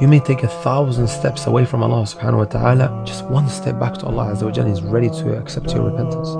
You may take 1,000 steps away from Allah subhanahu wa ta'ala, just one step back to Allah Azza wa Jalla is ready to accept your repentance.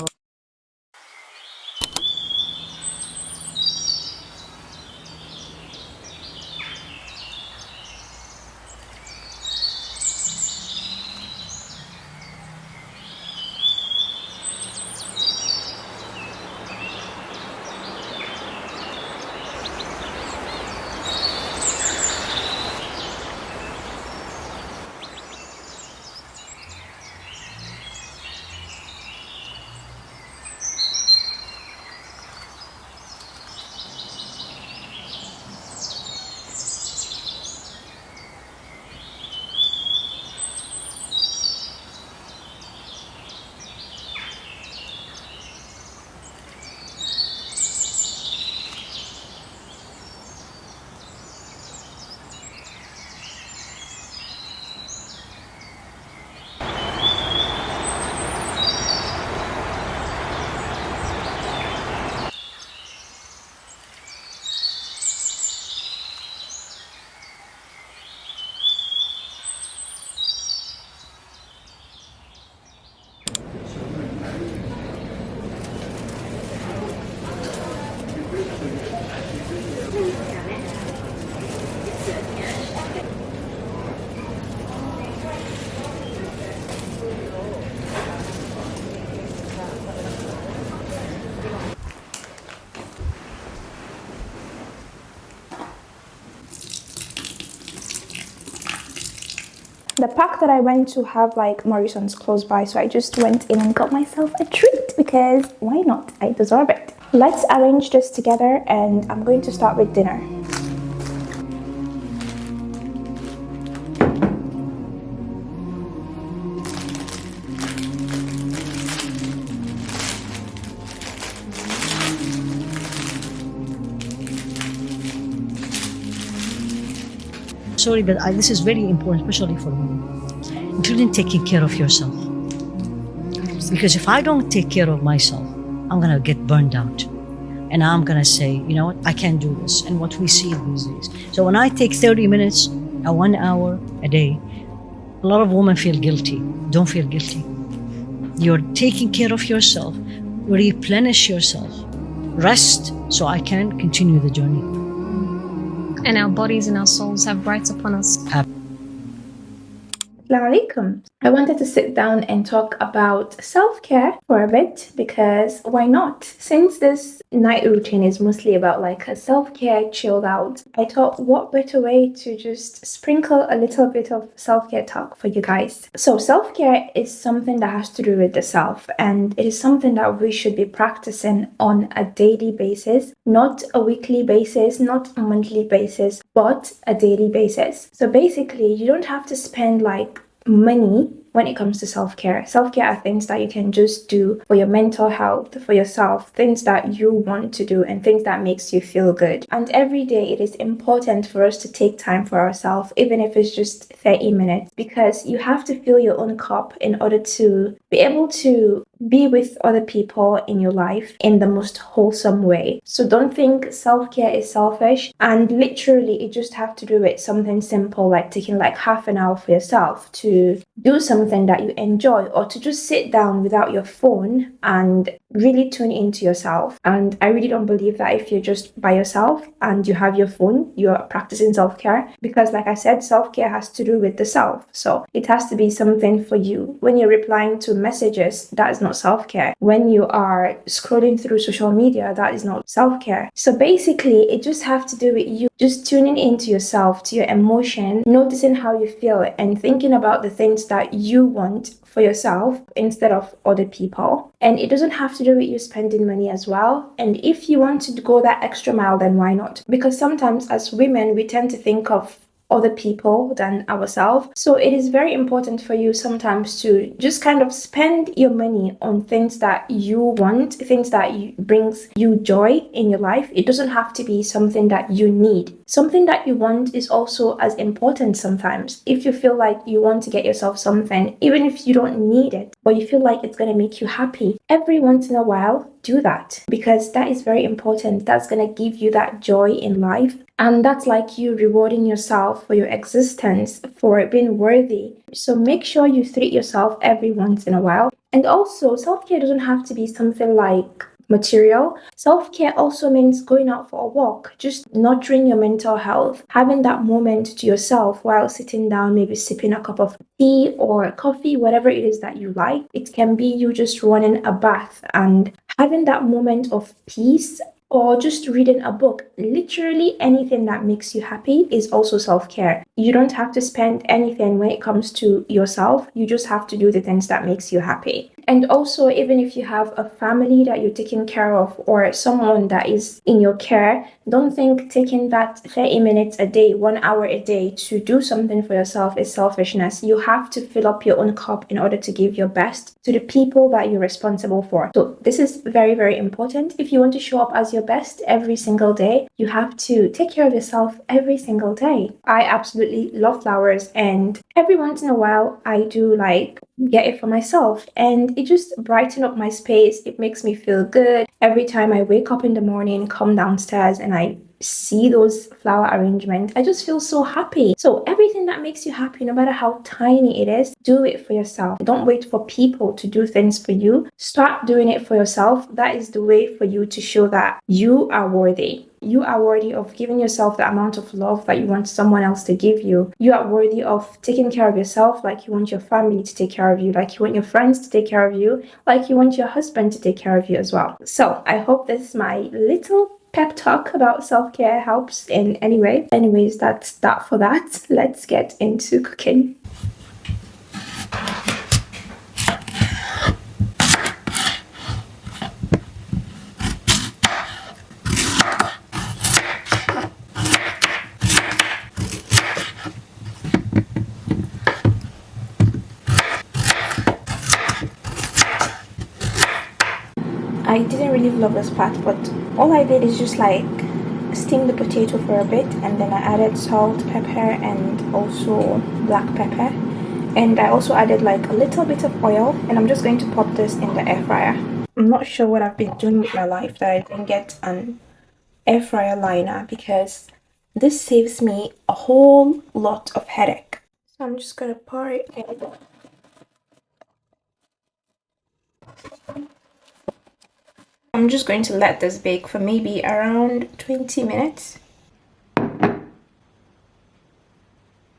The park that I went to have like Morrison's close by, so I just went in and got myself a treat because why not? I deserve it. Let's arrange this together and I'm going to start with dinner. Sorry, but this is very important, especially for women, including taking care of yourself. Because if I don't take care of myself, I'm gonna get burned out. And I'm gonna say, you know what, I can't do this. And what we see these days. So when I take 30 minutes, 1 hour a day, a lot of women feel guilty. Don't feel guilty. You're taking care of yourself, replenish yourself, rest so I can continue the journey. And our bodies and our souls have rights upon us. Assalamu alaikum. I wanted to sit down and talk about self-care for a bit because why not? Since this night routine is mostly about like a self-care chilled out, I thought what better way to just sprinkle a little bit of self-care talk for you guys. So self-care is something that has to do with the self, and it is something that we should be practicing on a daily basis, not a weekly basis, not a monthly basis, but a daily basis. So basically you don't have to spend like money when it comes to self-care. Self-care are things that you can just do for your mental health, for yourself, things that you want to do and things that makes you feel good. And every day it is important for us to take time for ourselves, even if it's just 30 minutes, because you have to fill your own cup in order to be able to be with other people in your life in the most wholesome way. So don't think self-care is selfish, and literally you just have to do it something simple like taking like half an hour for yourself to do something that you enjoy, or to just sit down without your phone and really tune into yourself. And I really don't believe that if you're just by yourself and you have your phone, you're practicing self-care, because like I said, self-care has to do with the self. So it has to be something for you. When you're replying to messages, that is not self-care. When you are scrolling through social media, that is not self-care. So basically it just have to do with you just tuning into yourself, to your emotion, noticing how you feel and thinking about the things that you want for yourself instead of other people. And it doesn't have to do with you spending money as well. And if you want to go that extra mile, then why not? Because sometimes as women, we tend to think of other people than ourselves. So it is very important for you sometimes to just kind of spend your money on things that you want, things that brings you joy in your life. It doesn't have to be something that you need. Something that you want is also as important sometimes. If you feel like you want to get yourself something, even if you don't need it, but you feel like it's going to make you happy, every once in a while, do that, because that is very important. That's going to give you that joy in life. And that's like you rewarding yourself for your existence, for being worthy. So make sure you treat yourself every once in a while. And also, self-care doesn't have to be something like material. Self-care also means going out for a walk, just nurturing your mental health, having that moment to yourself while sitting down, maybe sipping a cup of tea or coffee, whatever it is that you like. It can be you just running a bath and having that moment of peace, or just reading a book. Literally anything that makes you happy is also self-care. You don't have to spend anything when it comes to yourself. You just have to do the things that makes you happy. And also, even if you have a family that you're taking care of or someone that is in your care, don't think taking that 30 minutes a day, 1 hour a day to do something for yourself is selfishness. You have to fill up your own cup in order to give your best to the people that you're responsible for. So this is very, very important. If you want to show up as your best every single day, you have to take care of yourself every single day. I absolutely love flowers, and every once in a while I do like get it for myself, and it just brighten up my space. It makes me feel good every time I wake up in the morning, come downstairs, and I see those flower arrangements. I just feel so happy. So everything that makes you happy, no matter how tiny it is, do it for yourself. Don't wait for people to do things for you. Start doing it for yourself. That is the way for you to show that you are worthy. You are worthy of giving yourself the amount of love that you want someone else to give you. You are worthy of taking care of yourself like you want your family to take care of you, like you want your friends to take care of you, like you want your husband to take care of you as well. So I hope this my little pep talk about self-care helps in any way. Anyways, that's that for that. Let's get into cooking. I didn't really love this part, but all I did is just like steam the potato for a bit, and then I added salt, pepper, and also black pepper, and I also added like a little bit of oil, and I'm just going to pop this in the air fryer. I'm not sure what I've been doing with my life that I didn't get an air fryer liner, because this saves me a whole lot of headache. So I'm just gonna pour it in. I'm just going to let this bake for maybe around 20 minutes.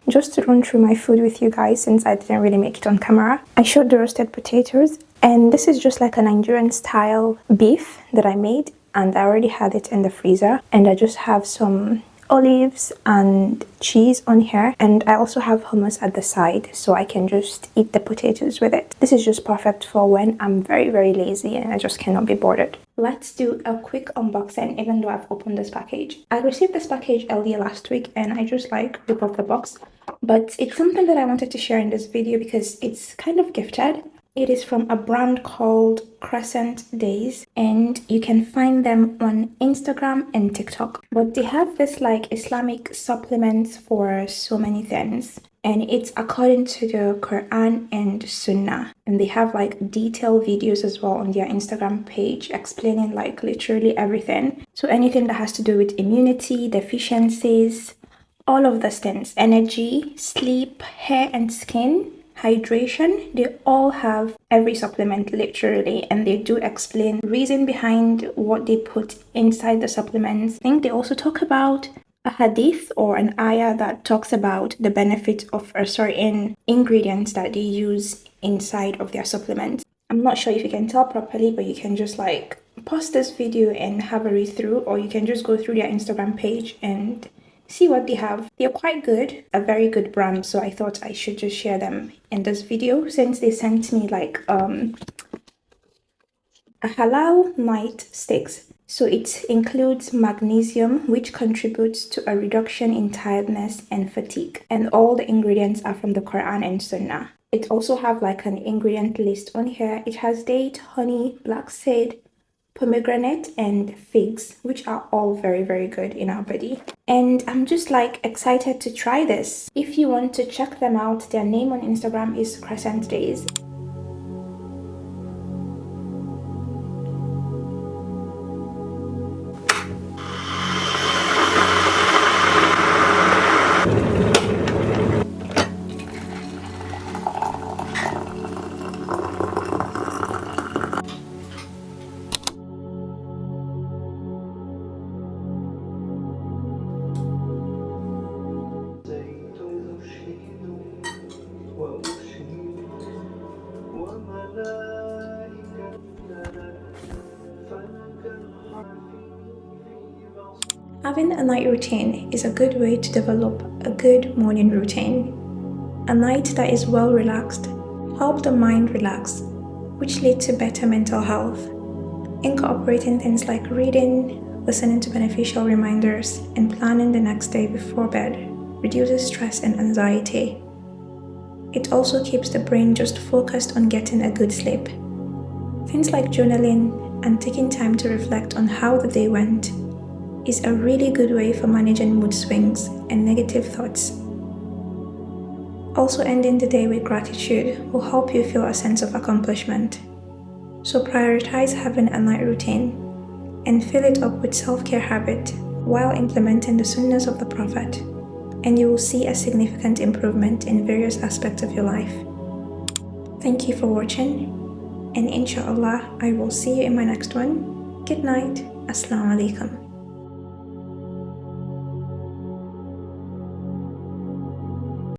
Just to run through my food with you guys, since I didn't really make it on camera, I showed the roasted potatoes, and this is just like a Nigerian style beef that I made, and I already had it in the freezer, and I just have some olives and cheese on here, and I also have hummus at the side, so I can just eat the potatoes with it. This is just perfect for when I'm very, very lazy and I just cannot be bothered. Let's do a quick unboxing, even though I've opened this package. I received this package earlier last week, and I just like ripped off the box, but it's something that I wanted to share in this video because it's kind of gifted. It is from a brand called Crescent Days, and you can find them on Instagram and TikTok. But they have this like Islamic supplements for so many things, and it's according to the Quran and Sunnah. And they have like detailed videos as well on their Instagram page explaining like literally everything. So anything that has to do with immunity, deficiencies, all of those things, energy, sleep, hair and skin, hydration, they all have every supplement literally, and they do explain the reason behind what they put inside the supplements. I think they also talk about a hadith or an ayah that talks about the benefit of a certain ingredients that they use inside of their supplements. I'm not sure if you can tell properly, but you can just like pause this video and have a read through, or you can just go through their Instagram page and see what they have. They're quite good, a very good brand, so I thought I should just share them in this video, since they sent me like a halal night sticks. So it includes magnesium, which contributes to a reduction in tiredness and fatigue, and all the ingredients are from the Quran and Sunnah. It also have like an ingredient list on here. It has date, honey, black seed, pomegranate and figs, which are all very, very good in our body. And I'm just like excited to try this. If you want to check them out, their name on Instagram is Crescent Days. Having a night routine is a good way to develop a good morning routine. A night that is well relaxed helps the mind relax, which leads to better mental health. Incorporating things like reading, listening to beneficial reminders, and planning the next day before bed reduces stress and anxiety. It also keeps the brain just focused on getting a good sleep. Things like journaling and taking time to reflect on how the day went is a really good way for managing mood swings and negative thoughts. Also, ending the day with gratitude will help you feel a sense of accomplishment. So prioritize having a night routine and fill it up with self-care habit while implementing the Sunnahs of the Prophet, and you will see a significant improvement in various aspects of your life. Thank you for watching, and inshallah, I will see you in my next one. Good night. Assalamu alaikum.